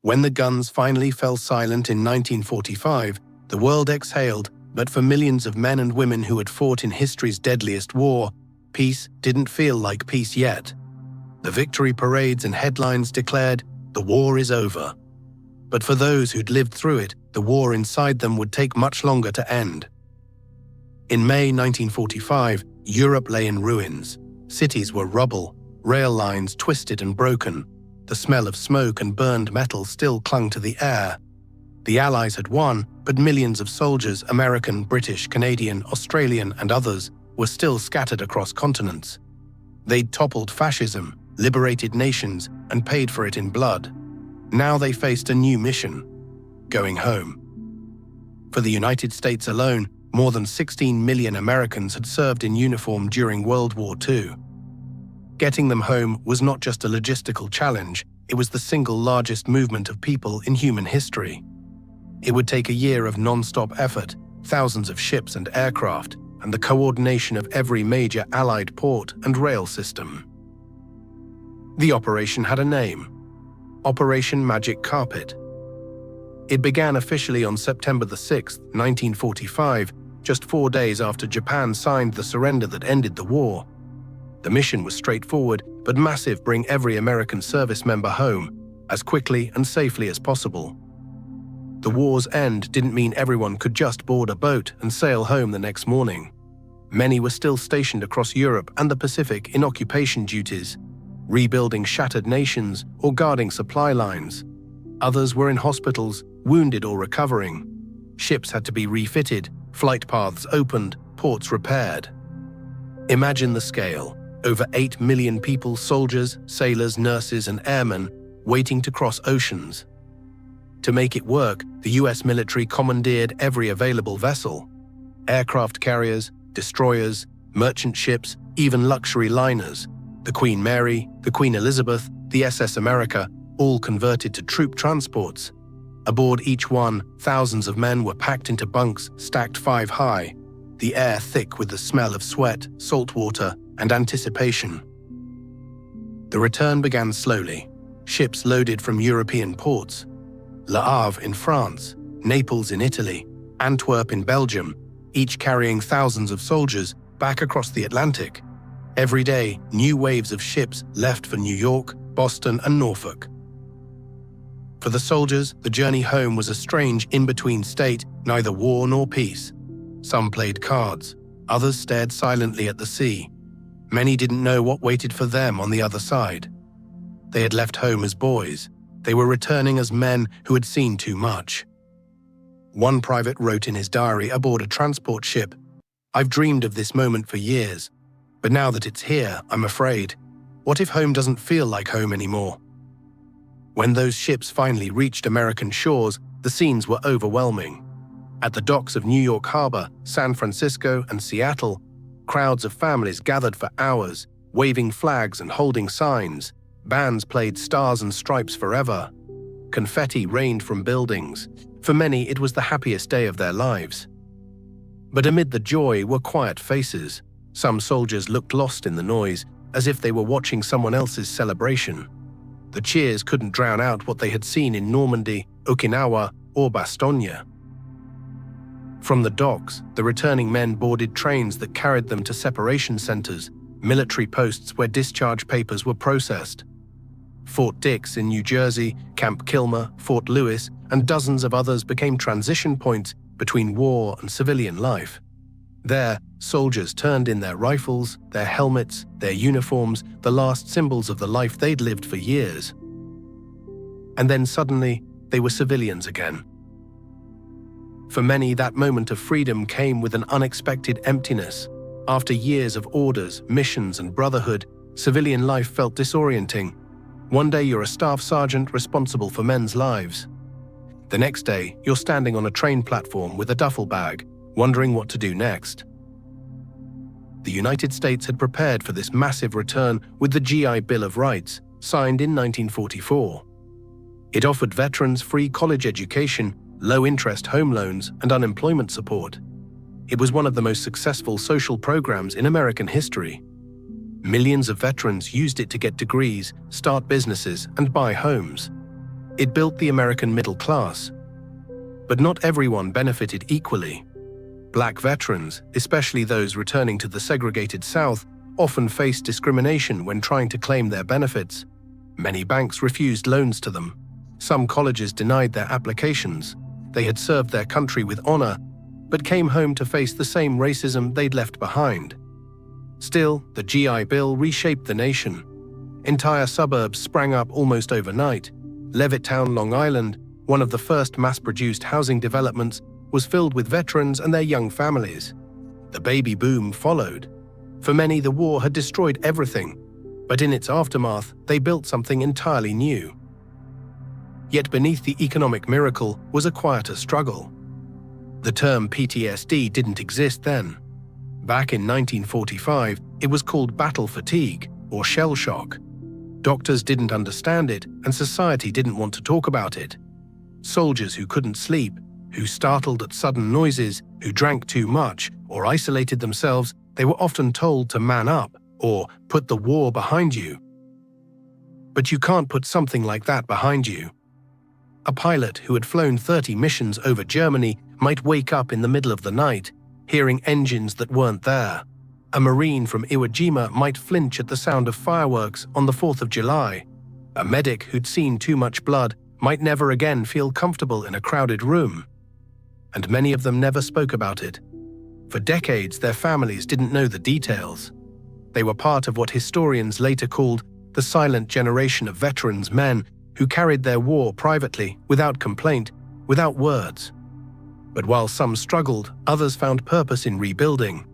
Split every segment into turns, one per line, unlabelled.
When the guns finally fell silent in 1945, the world exhaled, but for millions of men and women who had fought in history's deadliest war, peace didn't feel like peace yet. The victory parades and headlines declared, "The war is over." But for those who'd lived through it, the war inside them would take much longer to end. In May 1945, Europe lay in ruins. Cities were rubble, rail lines twisted and broken. The smell of smoke and burned metal still clung to the air. The Allies had won, but millions of soldiers, American, British, Canadian, Australian, and others, were still scattered across continents. They'd toppled fascism, liberated nations, and paid for it in blood. Now they faced a new mission: going home. For the United States alone, more than 16 million Americans had served in uniform during World War II. Getting them home was not just a logistical challenge, it was the single largest movement of people in human history. It would take a year of non-stop effort, thousands of ships and aircraft, and the coordination of every major Allied port and rail system. The operation had a name: Operation Magic Carpet. It began officially on September 6, 1945, just 4 days after Japan signed the surrender that ended the war. The mission was straightforward but massive: bring every American service member home, as quickly and safely as possible. The war's end didn't mean everyone could just board a boat and sail home the next morning. Many were still stationed across Europe and the Pacific in occupation duties, rebuilding shattered nations or guarding supply lines. Others were in hospitals, wounded or recovering. Ships had to be refitted, flight paths opened, ports repaired. Imagine the scale: over 8 million people, soldiers, sailors, nurses, and airmen, waiting to cross oceans. To make it work, the US military commandeered every available vessel: aircraft carriers, destroyers, merchant ships, even luxury liners. The Queen Mary, the Queen Elizabeth, the SS America, all converted to troop transports. Aboard each one, thousands of men were packed into bunks stacked 5 high, the air thick with the smell of sweat, salt water, and anticipation. The return began slowly. Ships loaded from European ports: Le Havre in France, Naples in Italy, Antwerp in Belgium, each carrying thousands of soldiers back across the Atlantic. Every day, new waves of ships left for New York, Boston, and Norfolk. For the soldiers, the journey home was a strange in-between state, neither war nor peace. Some played cards, others stared silently at the sea. Many didn't know what waited for them on the other side. They had left home as boys. They were returning as men who had seen too much. One private wrote in his diary aboard a transport ship, "I've dreamed of this moment for years, but now that it's here, I'm afraid. What if home doesn't feel like home anymore?" When those ships finally reached American shores, the scenes were overwhelming. At the docks of New York Harbor, San Francisco, and Seattle, crowds of families gathered for hours, waving flags and holding signs. Bands played Stars and Stripes Forever. Confetti rained from buildings. For many, it was the happiest day of their lives. But amid the joy were quiet faces. Some soldiers looked lost in the noise, as if they were watching someone else's celebration. The cheers couldn't drown out what they had seen in Normandy, Okinawa, or Bastogne. From the docks, the returning men boarded trains that carried them to separation centers, military posts where discharge papers were processed. Fort Dix in New Jersey, Camp Kilmer, Fort Lewis, and dozens of others became transition points between war and civilian life. There, soldiers turned in their rifles, their helmets, their uniforms, the last symbols of the life they'd lived for years. And then suddenly, they were civilians again. For many, that moment of freedom came with an unexpected emptiness. After years of orders, missions, and brotherhood, civilian life felt disorienting. One day you're a staff sergeant responsible for men's lives. The next day, you're standing on a train platform with a duffel bag, wondering what to do next. The United States had prepared for this massive return with the GI Bill of Rights, signed in 1944. It offered veterans free college education, low-interest home loans, and unemployment support. It was one of the most successful social programs in American history. Millions of veterans used it to get degrees, start businesses, and buy homes. It built the American middle class. But not everyone benefited equally. Black veterans, especially those returning to the segregated South, often faced discrimination when trying to claim their benefits. Many banks refused loans to them. Some colleges denied their applications. They had served their country with honor, but came home to face the same racism they'd left behind. Still, the GI Bill reshaped the nation. Entire suburbs sprang up almost overnight. Levittown, Long Island, one of the first mass-produced housing developments, was filled with veterans and their young families. The baby boom followed. For many, the war had destroyed everything, but in its aftermath, they built something entirely new. Yet beneath the economic miracle was a quieter struggle. The term PTSD didn't exist then. Back in 1945, it was called battle fatigue or shell shock. Doctors didn't understand it, and society didn't want to talk about it. Soldiers who couldn't sleep, who startled at sudden noises, who drank too much or isolated themselves, they were often told to man up or put the war behind you. But you can't put something like that behind you. A pilot who had flown 30 missions over Germany might wake up in the middle of the night, hearing engines that weren't there. A Marine from Iwo Jima might flinch at the sound of fireworks on the 4th of July. A medic who'd seen too much blood might never again feel comfortable in a crowded room. And many of them never spoke about it. For decades, their families didn't know the details. They were part of what historians later called the silent generation of veterans men who carried their war privately, without complaint, without words. But while some struggled, others found purpose in rebuilding.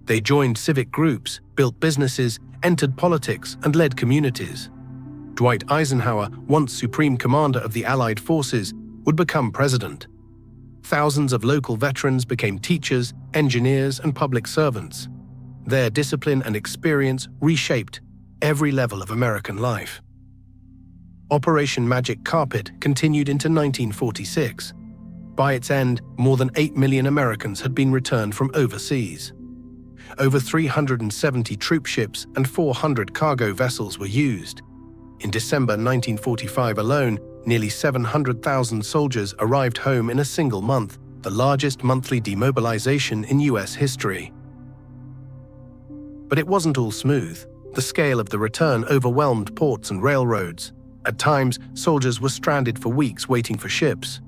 They joined civic groups, built businesses, entered politics, and led communities. Dwight Eisenhower, once Supreme Commander of the Allied Forces, would become president. Thousands of local veterans became teachers, engineers, and public servants. Their discipline and experience reshaped every level of American life. Operation Magic Carpet continued into 1946. By its end, more than 8 million Americans had been returned from overseas. Over 370 troop ships and 400 cargo vessels were used. In December 1945 alone, nearly 700,000 soldiers arrived home in a single month, the largest monthly demobilization in U.S. history. But it wasn't all smooth. The scale of the return overwhelmed ports and railroads. At times, soldiers were stranded for weeks waiting for ships.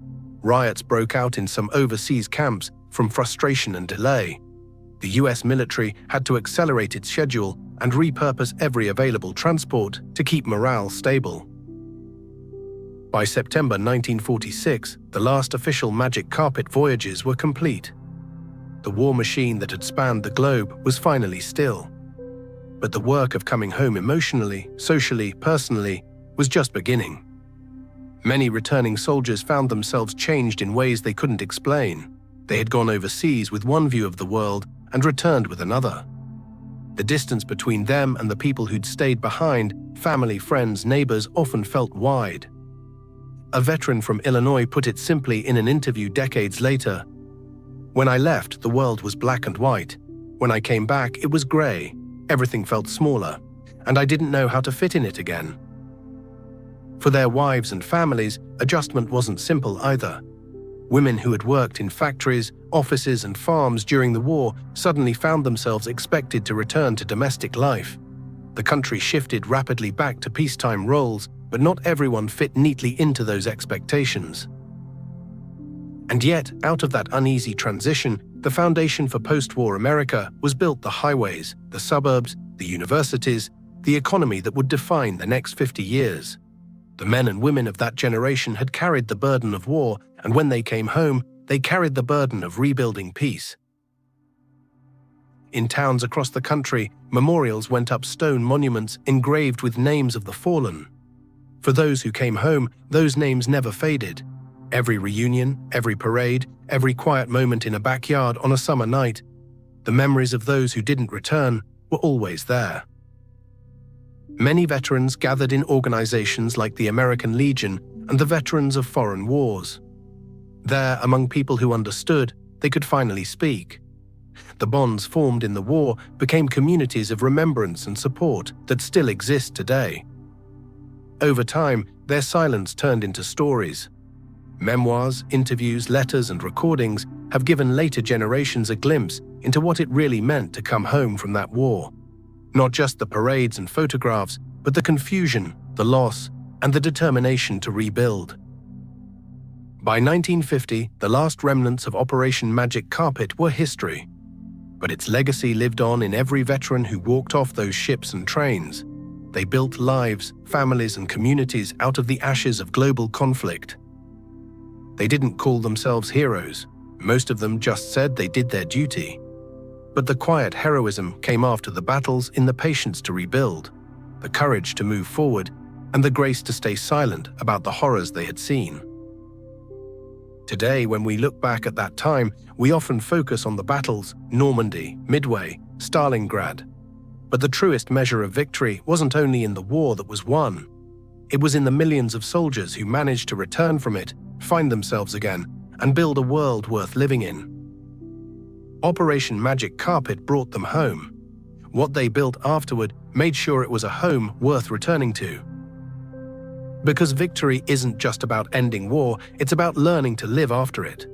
Riots broke out in some overseas camps from frustration and delay. The U.S. military had to accelerate its schedule and repurpose every available transport to keep morale stable. By September 1946, the last official Magic Carpet voyages were complete. The war machine that had spanned the globe was finally still. But the work of coming home emotionally, socially, personally, was just beginning. Many returning soldiers found themselves changed in ways they couldn't explain. They had gone overseas with one view of the world and returned with another. The distance between them and the people who'd stayed behind, family, friends, neighbors, often felt wide. A veteran from Illinois put it simply in an interview decades later. "When I left, the world was black and white. When I came back, it was gray. Everything felt smaller, and I didn't know how to fit in it again." For their wives and families, adjustment wasn't simple either. Women who had worked in factories, offices, and farms during the war suddenly found themselves expected to return to domestic life. The country shifted rapidly back to peacetime roles, but not everyone fit neatly into those expectations. And yet, out of that uneasy transition, the foundation for post-war America was built: the highways, the suburbs, the universities, the economy that would define the next 50 years. The men and women of that generation had carried the burden of war, and when they came home, they carried the burden of rebuilding peace. In towns across the country, memorials went up, stone monuments engraved with names of the fallen. For those who came home, those names never faded. Every reunion, every parade, every quiet moment in a backyard on a summer night, the memories of those who didn't return were always there. Many veterans gathered in organizations like the American Legion and the Veterans of Foreign Wars. There, among people who understood, they could finally speak. The bonds formed in the war became communities of remembrance and support that still exist today. Over time, their silence turned into stories. Memoirs, interviews, letters, and recordings have given later generations a glimpse into what it really meant to come home from that war. Not just the parades and photographs, but the confusion, the loss, and the determination to rebuild. By 1950, the last remnants of Operation Magic Carpet were history. But its legacy lived on in every veteran who walked off those ships and trains. They built lives, families, and communities out of the ashes of global conflict. They didn't call themselves heroes. Most of them just said they did their duty. But the quiet heroism came after the battles in the patience to rebuild, the courage to move forward, and the grace to stay silent about the horrors they had seen. Today, when we look back at that time, we often focus on the battles, Normandy, Midway, Stalingrad. But the truest measure of victory wasn't only in the war that was won. It was in the millions of soldiers who managed to return from it, find themselves again, and build a world worth living in. Operation Magic Carpet brought them home. What they built afterward made sure it was a home worth returning to. Because victory isn't just about ending war, it's about learning to live after it.